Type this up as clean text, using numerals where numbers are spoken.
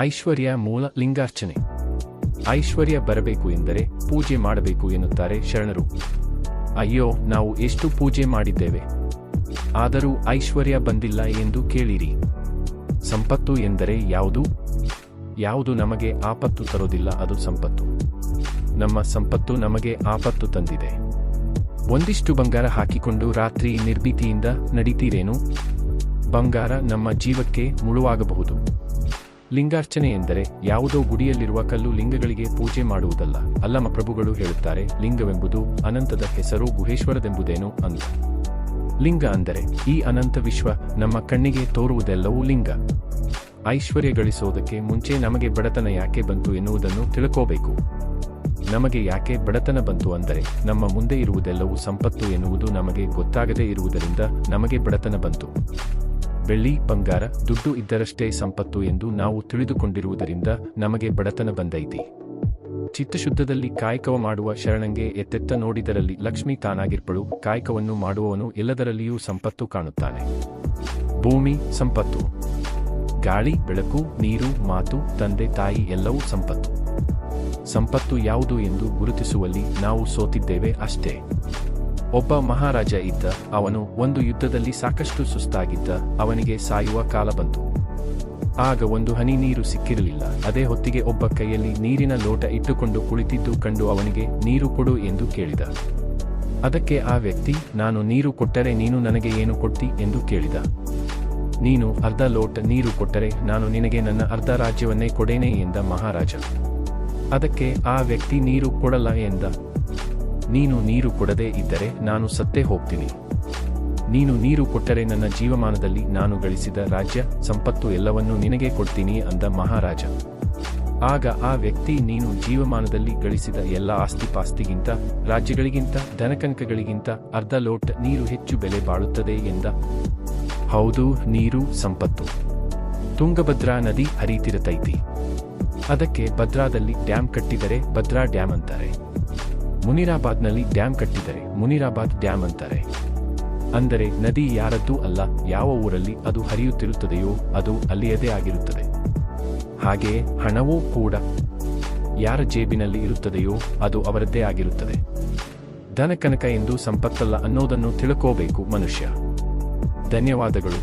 ಐಶ್ವರ್ಯ ಮೂಲ ಲಿಂಗಾರ್ಚನೆ. ಐಶ್ವರ್ಯ ಬರಬೇಕು ಎಂದರೆ ಪೂಜೆ ಮಾಡಬೇಕು ಎನ್ನುತ್ತಾರೆ ಶರಣರು. ಅಯ್ಯೋ, ನಾವು ಎಷ್ಟು ಪೂಜೆ ಮಾಡಿದ್ದೇವೆ, ಆದರೂ ಐಶ್ವರ್ಯ ಬಂದಿಲ್ಲ ಎಂದು ಕೇಳಿರಿ. ಸಂಪತ್ತು ಎಂದರೆ ಯಾವುದು? ಯಾವುದು ನಮಗೆ ಆಪತ್ತು ತರೋದಿಲ್ಲ ಅದು ಸಂಪತ್ತು. ನಮ್ಮ ಸಂಪತ್ತು ನಮಗೆ ಆಪತ್ತು ತಂದಿದೆ. ಒಂದಿಷ್ಟು ಬಂಗಾರ ಹಾಕಿಕೊಂಡು ರಾತ್ರಿ ನಿರ್ಭೀತಿಯಿಂದ ನಡೀತೀರೇನು? ಬಂಗಾರ ನಮ್ಮ ಜೀವಕ್ಕೆ ಮುಳುವಾಗಬಹುದು. ಲಿಂಗಾರ್ಚನೆ ಎಂದರೆ ಯಾವುದೋ ಗುಡಿಯಲ್ಲಿರುವ ಕಲ್ಲು ಲಿಂಗಗಳಿಗೆ ಪೂಜೆ ಮಾಡುವುದಲ್ಲ. ಅಲ್ಲಮ ಪ್ರಭುಗಳು ಹೇಳುತ್ತಾರೆ, ಲಿಂಗವೆಂಬುದು ಅನಂತದ ಹೆಸರು ಗುಹೇಶ್ವರದೆಂಬುದೇನು ಅಂತ. ಲಿಂಗ ಅಂದರೆ ಈ ಅನಂತ ವಿಶ್ವ, ನಮ್ಮ ಕಣ್ಣಿಗೆ ತೋರುವುದೆಲ್ಲವೂ ಲಿಂಗ. ಐಶ್ವರ್ಯ ಗಳಿಸೋದಕ್ಕೆ ಮುಂಚೆ ನಮಗೆ ಬಡತನ ಯಾಕೆ ಬಂತು ಎನ್ನುವುದನ್ನು ತಿಳ್ಕೋಬೇಕು. ನಮಗೆ ಯಾಕೆ ಬಡತನ ಬಂತು ಅಂದರೆ ನಮ್ಮ ಮುಂದೆ ಇರುವುದೆಲ್ಲವೂ ಸಂಪತ್ತು ಎನ್ನುವುದು ನಮಗೆ ಗೊತ್ತಾಗದೇ ಇರುವುದರಿಂದ ನಮಗೆ ಬಡತನ ಬಂತು. ಬೆಳ್ಳಿ, ಬಂಗಾರ, ದುಡ್ಡು ಇದ್ದರಷ್ಟೇ ಸಂಪತ್ತು ಎಂದು ನಾವು ತಿಳಿದುಕೊಂಡಿರುವುದರಿಂದ ನಮಗೆ ಬಡತನ ಬಂದೈತಿ. ಚಿತ್ತಶುದ್ಧದಲ್ಲಿ ಕಾಯಕವ ಮಾಡುವ ಶರಣಂಗೆ ಎತ್ತೆತ್ತ ನೋಡಿದರಲ್ಲಿ ಲಕ್ಷ್ಮಿ ತಾನಾಗಿರ್ಪಳು. ಕಾಯಕವನ್ನು ಮಾಡುವವನು ಎಲ್ಲದರಲ್ಲಿಯೂ ಸಂಪತ್ತು ಕಾಣುತ್ತಾನೆ. ಭೂಮಿ ಸಂಪತ್ತು, ಗಾಳಿ, ಬೆಳಕು, ನೀರು, ಮಾತು, ತಂದೆ ತಾಯಿ ಎಲ್ಲವೂ ಸಂಪತ್ತು. ಸಂಪತ್ತು ಯಾವುದು ಎಂದು ಗುರುತಿಸುವಲ್ಲಿ ನಾವು ಸೋತಿದ್ದೇವೆ ಅಷ್ಟೇ. ಒಬ್ಬ ಮಹಾರಾಜ ಇದ್ದ. ಅವನು ಒಂದು ಯುದ್ಧದಲ್ಲಿ ಸಾಕಷ್ಟು ಸುಸ್ತಾಗಿದ್ದ. ಅವನಿಗೆ ಸಾಯುವ ಕಾಲ ಬಂತು. ಆಗ ಒಂದು ಹನಿ ನೀರು ಸಿಕ್ಕಿರಲಿಲ್ಲ. ಅದೇ ಹೊತ್ತಿಗೆ ಒಬ್ಬ ಕೈಯಲ್ಲಿ ನೀರಿನ ಲೋಟ ಇಟ್ಟುಕೊಂಡು ಕುಳಿತಿದ್ದು ಕಂಡು ಅವನಿಗೆ ನೀರು ಕೊಡು ಎಂದು ಕೇಳಿದ. ಅದಕ್ಕೆ ಆ ವ್ಯಕ್ತಿ, ನಾನು ನೀರು ಕೊಟ್ಟರೆ ನೀನು ನನಗೆ ಏನು ಕೊಡ್ತಿ ಎಂದು ಕೇಳಿದ. ನೀನು ಅರ್ಧ ಲೋಟ ನೀರು ಕೊಟ್ಟರೆ ನಾನು ನಿನಗೆ ನನ್ನ ಅರ್ಧ ರಾಜ್ಯವನ್ನೇ ಕೊಡೇನೆ ಎಂದ ಮಹಾರಾಜ. ಅದಕ್ಕೆ ಆ ವ್ಯಕ್ತಿ ನೀರು ಕೊಡಲ್ಲ ಎಂದ. ನೀನು ನೀರು ಕೊಡದೇ ಇದ್ದರೆ ನಾನು ಸತ್ತೇ ಹೋಗ್ತೀನಿ. ನೀನು ನೀರು ಕೊಟ್ಟರೆ ನನ್ನ ಜೀವಮಾನದಲ್ಲಿ ನಾನು ಗಳಿಸಿದ ರಾಜ್ಯ, ಸಂಪತ್ತು ಎಲ್ಲವನ್ನೂ ನಿನಗೆ ಕೊಡ್ತೀನಿ ಅಂದ ಮಹಾರಾಜ. ಆಗ ಆ ವ್ಯಕ್ತಿ, ನೀನು ಜೀವಮಾನದಲ್ಲಿ ಗಳಿಸಿದ ಎಲ್ಲ ಆಸ್ತಿಪಾಸ್ತಿಗಿಂತ, ರಾಜ್ಯಗಳಿಗಿಂತ, ಧನಕನಕಗಳಿಗಿಂತ ಅರ್ಧ ಲೋಟ ನೀರು ಹೆಚ್ಚು ಬೆಲೆ ಬಾಳುತ್ತದೆ ಎಂದ. ಹೌದು, ನೀರು ಸಂಪತ್ತು. ತುಂಗಭದ್ರಾ ನದಿ ಹರಿತಿರತೈತಿ. ಅದಕ್ಕೆ ಭದ್ರಾದಲ್ಲಿ ಡ್ಯಾಮ್ ಕಟ್ಟಿದರೆ ಭದ್ರಾ ಡ್ಯಾಮ್ ಅಂತಾರೆ. ಮುನಿರಾಬಾದ್ನಲ್ಲಿ ಡ್ಯಾಮ್ ಕಟ್ಟಿದರೆ ಮುನಿರಾಬಾದ್ ಡ್ಯಾಮ್ ಅಂತಾರೆ. ಅಂದರೆ ನದಿ ಯಾರದ್ದೂ ಅಲ್ಲ. ಯಾವ ಊರಲ್ಲಿ ಅದು ಹರಿಯುತ್ತಿರುತ್ತದೆಯೋ ಅದು ಅಲ್ಲಿಯದೇ ಆಗಿರುತ್ತದೆ. ಹಾಗೆಯೇ ಹಣವೂ ಕೂಡ ಯಾರ ಜೇಬಿನಲ್ಲಿ ಇರುತ್ತದೆಯೋ ಅದು ಅವರದ್ದೇ ಆಗಿರುತ್ತದೆ. ಧನಕನಕ ಎಂದು ಸಂಪತ್ತಲ್ಲ ಅನ್ನೋದನ್ನು ತಿಳ್ಕೋಬೇಕು ಮನುಷ್ಯ. ಧನ್ಯವಾದಗಳು.